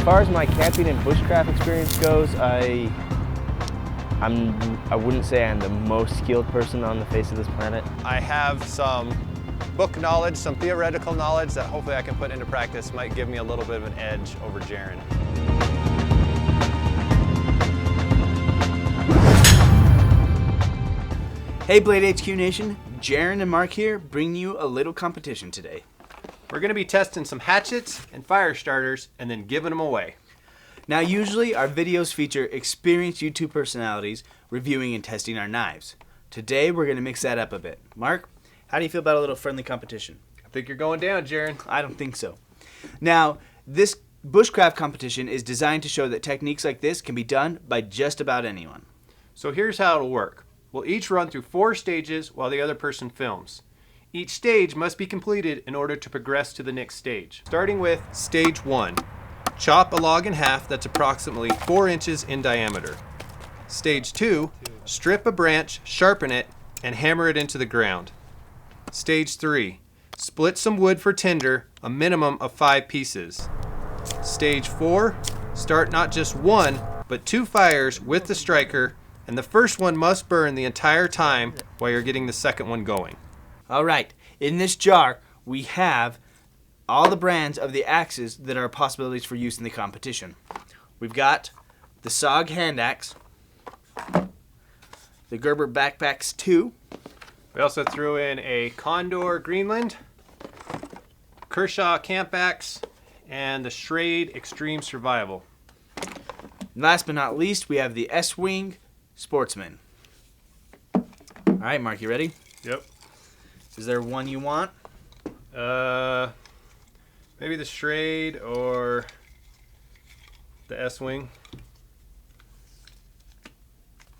far as my camping and bushcraft experience goes, I wouldn't say I'm the most skilled person on the face of this planet. I have some book knowledge, some theoretical knowledge that hopefully I can put into practice. Might give me a little bit of an edge over Jaron. Hey Blade HQ Nation, Jaron and Mark here, bringing you a little competition today. We're going to be testing some hatchets and fire starters and then giving them away. Now usually our videos feature experienced YouTube personalities reviewing and testing our knives. Today we're going to mix that up a bit. Mark, how do you feel about a little friendly competition? I think you're going down, Jaron. I don't think so. Now, this bushcraft competition is designed to show that techniques like this can be done by just about anyone. So here's how it'll work. We'll each run through 4 stages while the other person films. Each stage must be completed in order to progress to the next stage. Starting with stage 1. Chop a log in half that's approximately 4 inches in diameter. Stage 2. Strip a branch, sharpen it, and hammer it into the ground. Stage 3. Split some wood for tinder, a minimum of 5 pieces. Stage 4. Start not just 1, but 2 fires with the striker, and the first one must burn the entire time while you're getting the second one going. Alright, in this jar we have all the brands of the axes that are possibilities for use in the competition. We've got the SOG Hand Axe, the Gerber Backpacks 2. We also threw in a Condor Greenland, Kershaw Camp Axe, and the Schrade Extreme Survival. Last but not least, we have the Estwing Sportsman. Alright, Mark, you ready? Yep. Is there one you want? Maybe the Schrade or the Estwing.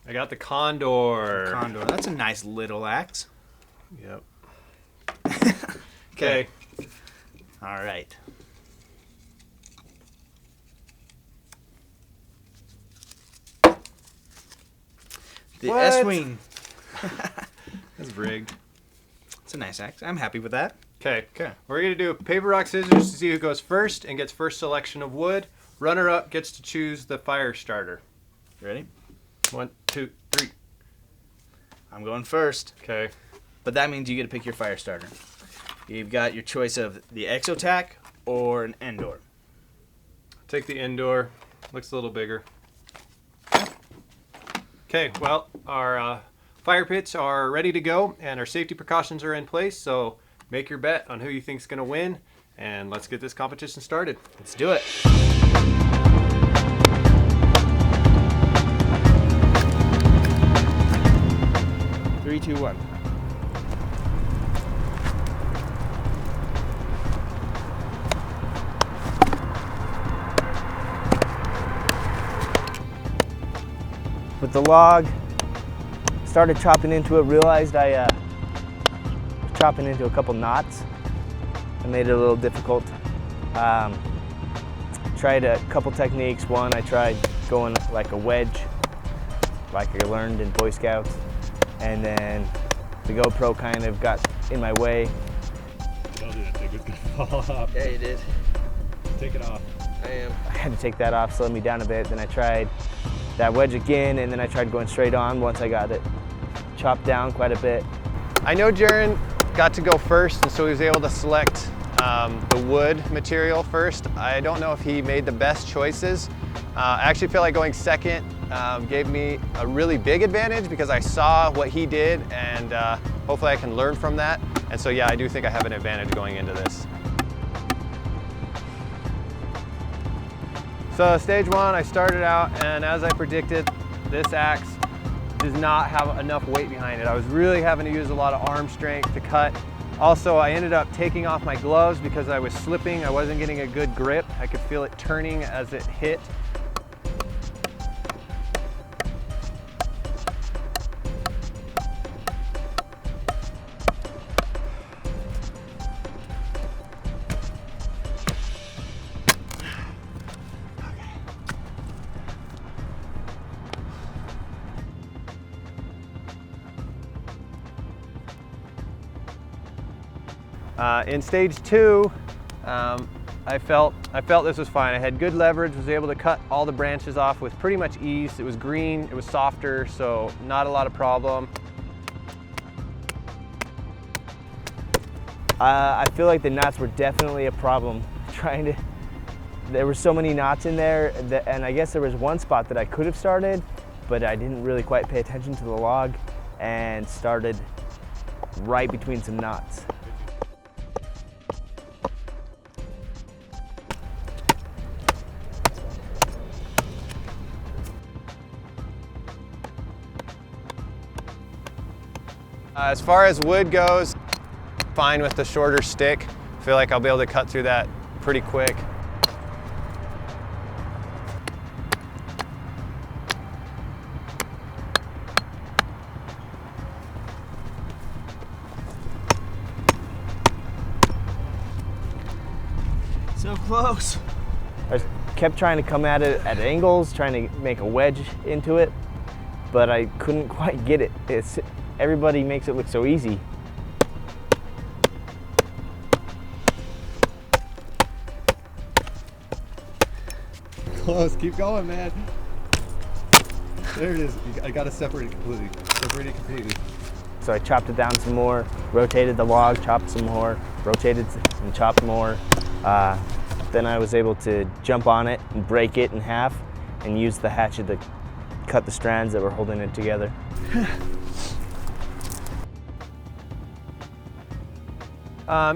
I got the Condor. Condor. That's a nice little axe. Yep. Okay. All right. The What? Estwing. That's rigged. It's a nice axe. I'm happy with that. Okay. Okay. We're going to do paper, rock, scissors to see who goes first and gets first selection of wood. Runner-up gets to choose the fire starter. You ready? 1, 2, 3. I'm going first. Okay. But that means you get to pick your fire starter. You've got your choice of the Exotac or an Endor. Take the indoor. Looks a little bigger. Okay, well, our fire pits are ready to go and our safety precautions are in place, so make your bet on who you think's going to win, and let's get this competition started. Let's do it. 3, 2, 1. With the log, started chopping into it, realized I was chopping into a couple knots. It made it a little difficult. Tried a couple techniques. One, I tried going like a wedge, like I learned in Boy Scouts. And then the GoPro kind of got in my way. I told you that thing was gonna fall off. Yeah, you did. Take it off. I had to take that off, slowed me down a bit. Then I tried that wedge again, and then I tried going straight on once I got it chopped down quite a bit. I know Jaron got to go first, and so he was able to select the wood material first. I don't know if he made the best choices. I actually feel like going second gave me a really big advantage because I saw what he did, and hopefully I can learn from that. And so yeah, I do think I have an advantage going into this. So stage 1, I started out, and as I predicted, this axe does not have enough weight behind it. I was really having to use a lot of arm strength to cut. Also, I ended up taking off my gloves because I was slipping. I wasn't getting a good grip. I could feel it turning as it hit. In stage 2, I felt this was fine. I had good leverage, was able to cut all the branches off with pretty much ease. It was green, it was softer, so not a lot of problem. I feel like the knots were definitely a problem. There were so many knots in there, and I guess there was one spot that I could have started, but I didn't really quite pay attention to the log and started right between some knots. As far as wood goes, fine with the shorter stick. I feel like I'll be able to cut through that pretty quick. So close. I kept trying to come at it at angles, trying to make a wedge into it, but I couldn't quite get it. Everybody makes it look so easy. Close, keep going, man. There it is. I gotta separate it completely. Separate it completely. So I chopped it down some more, rotated the log, chopped some more, rotated and chopped more. Then I was able to jump on it and break it in half and use the hatchet to cut the strands that were holding it together.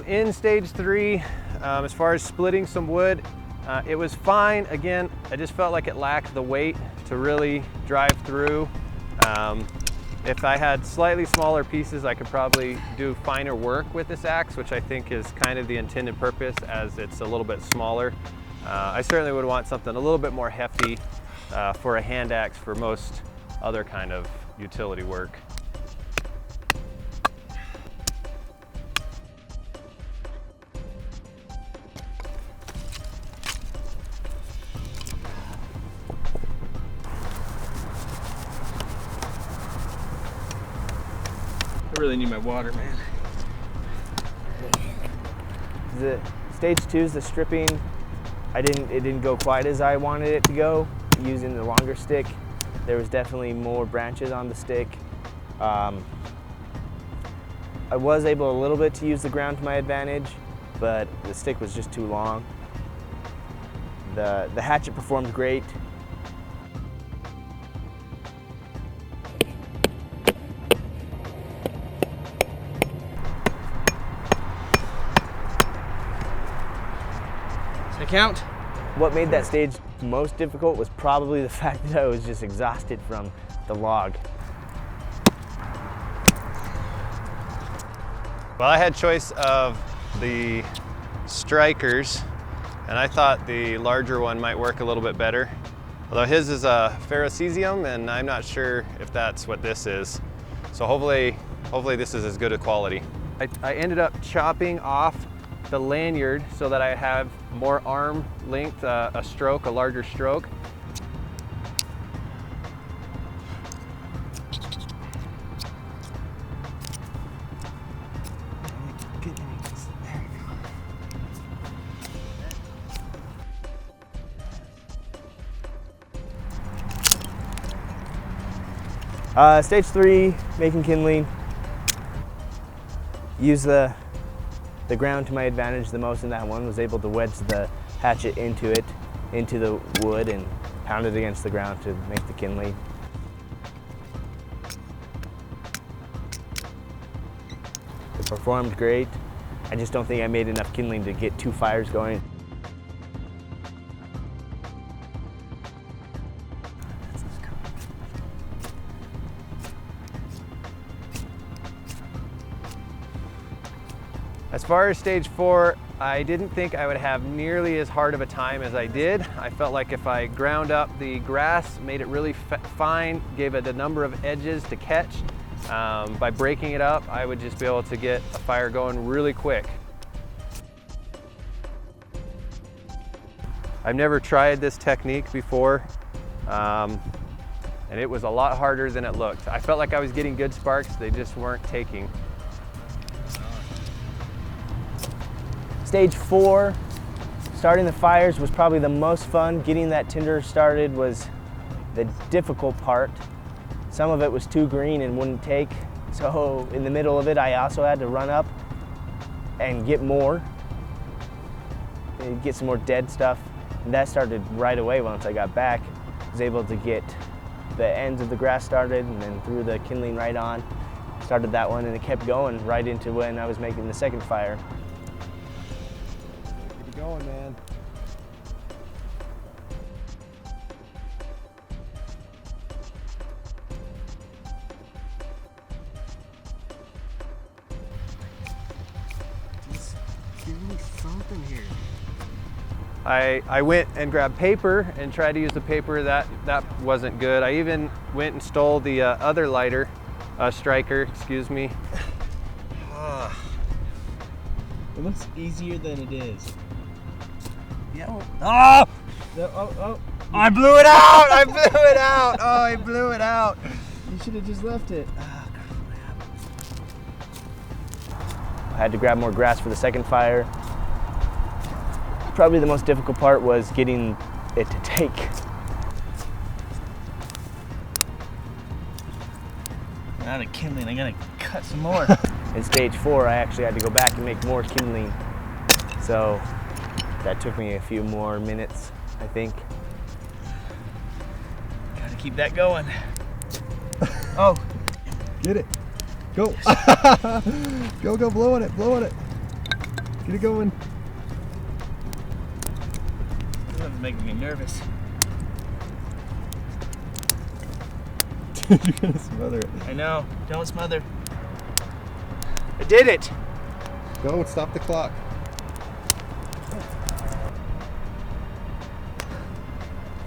In stage 3, as far as splitting some wood, it was fine. Again, I just felt like it lacked the weight to really drive through. If I had slightly smaller pieces, I could probably do finer work with this axe, which I think is kind of the intended purpose as it's a little bit smaller. I certainly would want something a little bit more hefty for a hand axe for most other kind of utility work. I really need my water, man. The stage 2 is the stripping. It didn't go quite as I wanted it to go using the longer stick. There was definitely more branches on the stick. I was able a little bit to use the ground to my advantage, but the stick was just too long. The hatchet performed great. Count. What made that stage most difficult was probably the fact that I was just exhausted from the log. Well, I had choice of the strikers, and I thought the larger one might work a little bit better. Although his is a ferrocesium, and I'm not sure if that's what this is. So hopefully this is as good a quality. I ended up chopping off the lanyard so that I have more arm length, a larger stroke. Stage 3, making kindling. Use the ground to my advantage the most in that one. Was able to wedge the hatchet into the wood, and pound it against the ground to make the kindling. It performed great. I just don't think I made enough kindling to get 2 fires going. As far as stage 4, I didn't think I would have nearly as hard of a time as I did. I felt like if I ground up the grass, made it really fine, gave it a number of edges to catch, by breaking it up, I would just be able to get a fire going really quick. I've never tried this technique before, and it was a lot harder than it looked. I felt like I was getting good sparks, they just weren't taking. Stage 4, Starting the fires was probably the most fun. Getting that tinder started was the difficult part. Some of it was too green and wouldn't take. So in the middle of it, I also had to run up and get more, and get some more dead stuff. And that started right away once I got back. I was able to get the ends of the grass started and then threw the kindling right on. Started that one and it kept going right into when I was making the second fire. Keep it going, man. Just give me something here. I went and grabbed paper and tried to use the paper. That wasn't good. I even went and stole the other lighter, striker, excuse me. It looks easier than it is. Yeah. Oh! Oh! I blew it out! I blew it out! Oh, I blew it out! You should have just left it. I had to grab more grass for the second fire. Probably the most difficult part was getting it to take. Out of kindling, I gotta cut some more. In stage 4, I actually had to go back and make more kindling. So that took me a few more minutes, I think. Gotta keep that going. Oh, Get it. Go. Go, blow on it. Get it going. this is making me nervous. You're gonna smother it. I know. Don't smother. I did it! Go, stop the clock.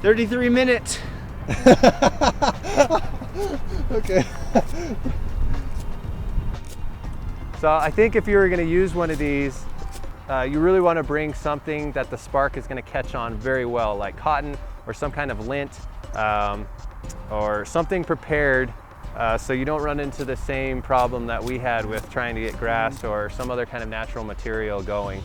"33 minutes. Okay. So I think if you were going to use one of these, you really want to bring something that the spark is going to catch on very well, like cotton or some kind of lint, or something prepared, so you don't run into the same problem that we had with trying to get grass or some other kind of natural material going.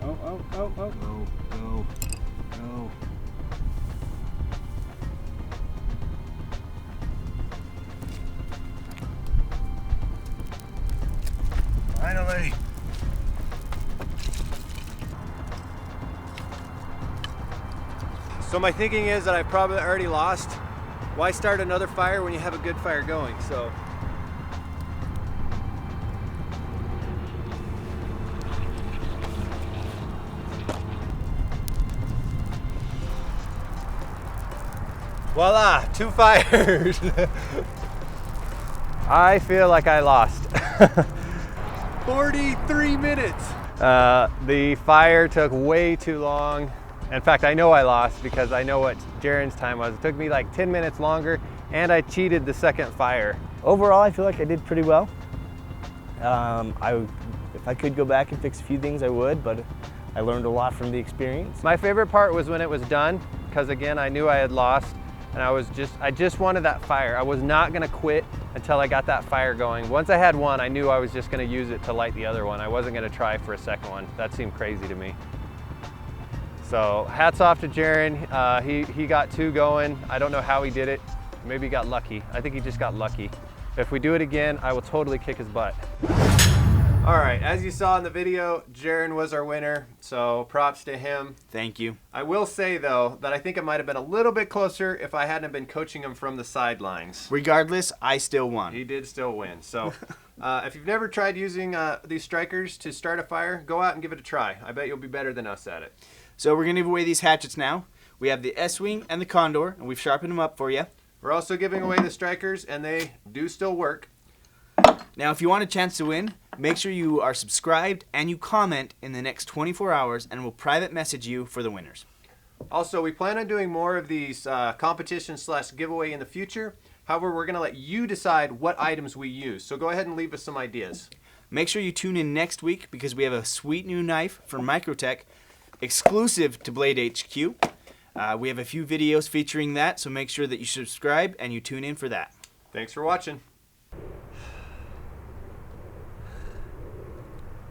Oh. Go. Finally. So my thinking is that I probably already lost. Why start another fire when you have a good fire going? So voila, 2 fires. I feel like I lost. 43 minutes. The fire took way too long. In fact, I know I lost because I know what Jaron's time was. It took me like 10 minutes longer and I cheated the second fire. Overall, I feel like I did pretty well. If I could go back and fix a few things, I would, but I learned a lot from the experience. My favorite part was when it was done, because again, I knew I had lost and I just wanted that fire. I was not gonna quit until I got that fire going. Once I had one, I knew I was just gonna use it to light the other one. I wasn't gonna try for a second one. That seemed crazy to me. So hats off to Jaron. He got 2 going. I don't know how he did it. Maybe he got lucky. I think he just got lucky. If we do it again, I will totally kick his butt. All right, as you saw in the video, Jaron was our winner, so props to him. Thank you. I will say though, that I think it might have been a little bit closer if I hadn't been coaching him from the sidelines. Regardless, I still won. He did still win. So if you've never tried using these strikers to start a fire, go out and give it a try. I bet you'll be better than us at it. So we're going to give away these hatchets now. We have the Estwing and the Condor, and we've sharpened them up for you. We're also giving away the strikers, and they do still work. Now, if you want a chance to win, make sure you are subscribed and you comment in the next 24 hours, and we'll private message you for the winners. Also, we plan on doing more of these competition/giveaway in the future. However, we're going to let you decide what items we use. So go ahead and leave us some ideas. Make sure you tune in next week because we have a sweet new knife from Microtech exclusive to Blade HQ. We have a few videos featuring that, so make sure that you subscribe and you tune in for that. Thanks for watching.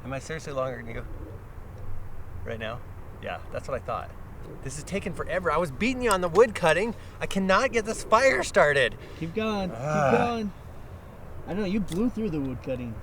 Am I seriously longer than you? Right now? Yeah, that's what I thought. This is taking forever. I was beating you on the wood cutting. I cannot get this fire started. Keep going. Keep going. I know, you blew through the wood cutting.